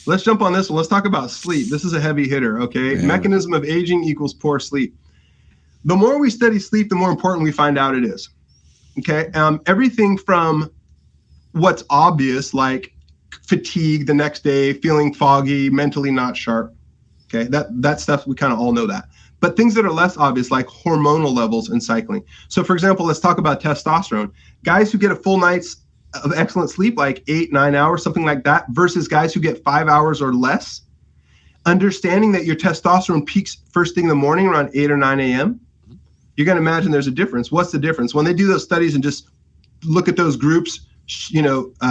Let's jump on this one. Let's talk about sleep. This is a heavy hitter, okay? Yeah. Mechanism of aging equals poor sleep. The more we study sleep, the more important we find out it is, okay? Everything from what's obvious, like fatigue the next day, feeling foggy, mentally not sharp, okay? That stuff, we kind of all know that. But things that are less obvious, like hormonal levels and cycling. So for example, let's talk about testosterone. Guys who get a full night's of excellent sleep, like 8-9 hours, something like that, versus guys who get 5 hours or less, understanding that your testosterone peaks first thing in the morning around 8 or 9 a.m., you're going to imagine there's a difference. What's the difference? When they do those studies and just look at those groups,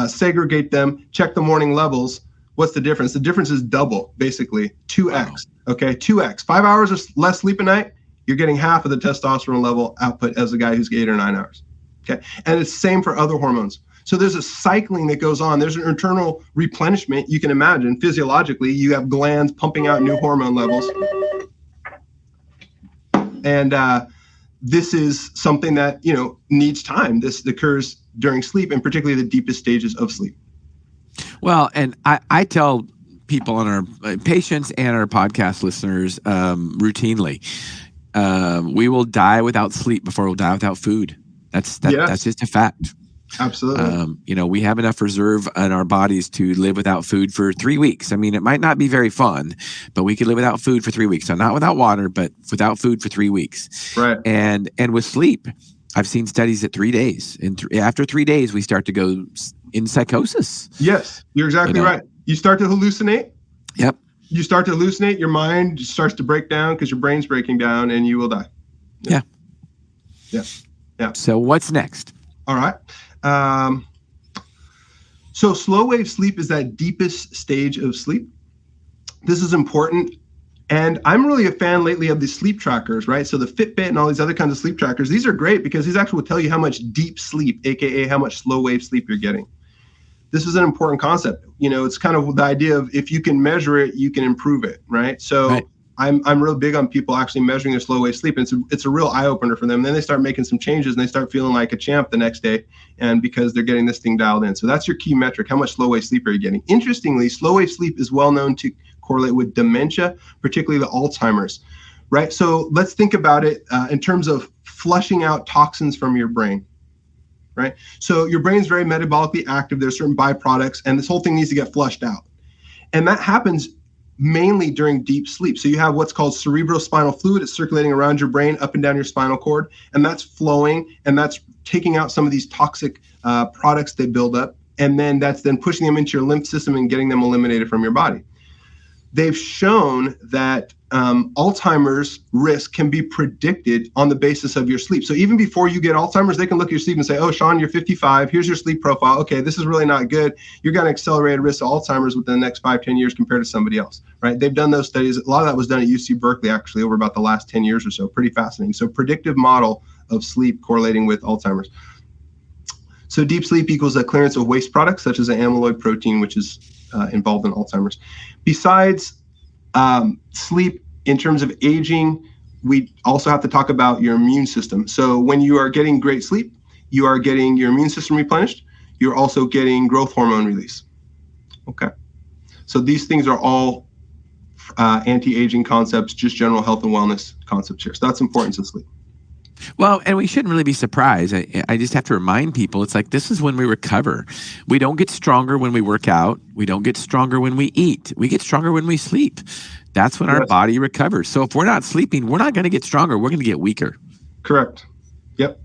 segregate them, check the morning levels, what's the difference? The difference is double, basically, 2x. Wow. Okay, 2x. 5 hours or less sleep a night, you're getting half of the testosterone level output as a guy who's 8 or 9 hours. Okay, and it's the same for other hormones. So there's a cycling that goes on. There's an internal replenishment. You can imagine physiologically, you have glands pumping out new hormone levels. And this is something that, needs time. This occurs during sleep, and particularly the deepest stages of sleep. Well, and I tell people on our patients and our podcast listeners routinely, we will die without sleep before we'll die without food. That's just a fact. Absolutely. We have enough reserve in our bodies to live without food for 3 weeks. I mean, it might not be very fun, but we could live without food for 3 weeks. So not without water, but without food for 3 weeks. Right. And with sleep, I've seen studies at 3 days. And after 3 days, we start to go in psychosis. Yes, you're exactly right. You start to hallucinate. Yep. You start to hallucinate. Your mind starts to break down because your brain's breaking down, and you will die. Yeah. Yeah. So what's next? All right. So slow wave sleep is that deepest stage of sleep. This is important. And I'm really a fan lately of the sleep trackers, right? So the Fitbit and all these other kinds of sleep trackers, these are great because these actually will tell you how much deep sleep, AKA how much slow wave sleep you're getting. This is an important concept. It's kind of the idea of if you can measure it, you can improve it, right? So right. I'm real big on people actually measuring their slow wave sleep. And it's a real eye opener for them. And then they start making some changes and they start feeling like a champ the next day, and because they're getting this thing dialed in. So that's your key metric. How much slow wave sleep are you getting? Interestingly, slow wave sleep is well known to correlate with dementia, particularly the Alzheimer's, right? So let's think about it in terms of flushing out toxins from your brain, right? So your brain's very metabolically active. There's certain byproducts, and this whole thing needs to get flushed out. And that happens mainly during deep sleep. So you have what's called cerebrospinal fluid. It's circulating around your brain, up and down your spinal cord, and that's flowing, and that's taking out some of these toxic products they build up, and then that's then pushing them into your lymph system and getting them eliminated from your body. They've shown that Alzheimer's risk can be predicted on the basis of your sleep. So even before you get Alzheimer's, they can look at your sleep and say, oh, Shawn, you're 55. Here's your sleep profile. Okay, this is really not good. You're going to accelerate risk of Alzheimer's within the next 5-10 years compared to somebody else, right? They've done those studies. A lot of that was done at UC Berkeley, actually, over about the last 10 years or so. Pretty fascinating. So predictive model of sleep correlating with Alzheimer's. So deep sleep equals a clearance of waste products, such as an amyloid protein, which is involved in Alzheimer's. Besides sleep, in terms of aging, we also have to talk about your immune system. So when you are getting great sleep, you are getting your immune system replenished. You're also getting growth hormone release. Okay. So these things are all anti-aging concepts, just general health and wellness concepts here. So that's importance of sleep. Well, and we shouldn't really be surprised. I just have to remind people, it's like this is when we recover. We don't get stronger when we work out. We don't get stronger when we eat. We get stronger when we sleep. That's when our body recovers. So if we're not sleeping, we're not going to get stronger. We're going to get weaker. Correct. Yep.